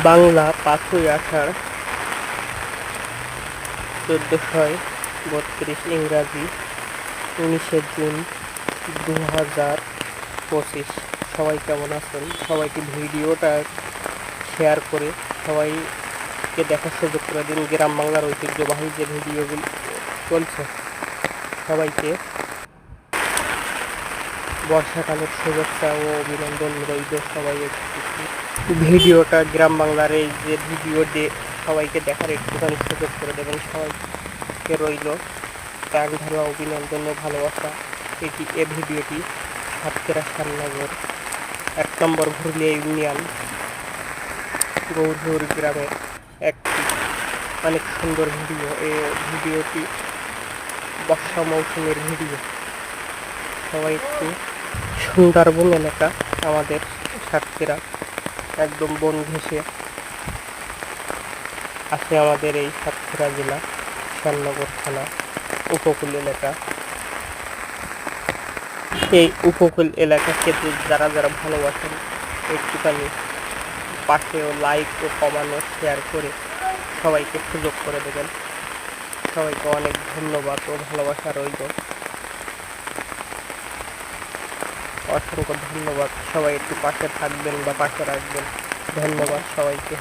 বাংলা ৫ই আষাঢ় ১৪৩২, ইংরাজি ১৯শে জুন ২০২৫। সবাই কেমন আছেন? সবাইকে ভিডিওটা শেয়ার করে সবাইকে দেখার সুযোগ করে দিন। গ্রাম বাংলার ঐতিহ্যবাহী যে ভিডিওগুলো চলছে, সবাইকে বর্ষাকালের শুভেচ্ছা ও অভিনন্দন রইল। সবাই ভিডিওটা গ্রাম বাংলার এই যে ভিডিও সবাইকে দেখার একটুখানি সুযোগ করে দেবেন। সবাইকে রইল প্রাণ ঢালা অভিনন্দন ও ভালোবাসা। এ ভিডিওটি সাতক্ষীরা শ্যামনগর ১ নম্বর ঘুরলিয়া ইউনিয়ন গৌরহর গ্রামের একটি অনেক সুন্দর ভিডিও। এই ভিডিওটি বর্ষা মৌসুমের ভিডিও। সবাই একটু সুন্দরবন এলাকা, আমাদের সাতক্ষীরা একদম বন ঘেঁষে আছে আমাদের এই সাতক্ষীরা জেলা, শ্যামনগর থানা উপকূল এলাকা। এই উপকূল এলাকাকে যারা যারা ভালোবাসেন, একটুখানি পাশেও লাইক ও কমানো শেয়ার করে সবাইকে সুযোগ করে দেবেন। সবাইকে অনেক ধন্যবাদ ও ভালোবাসা রইল। অসংখ্য ধন্যবাদ। সবাই একটু পাশে থাকবেন বা পাশে রাখবেন। ধন্যবাদ সবাইকে।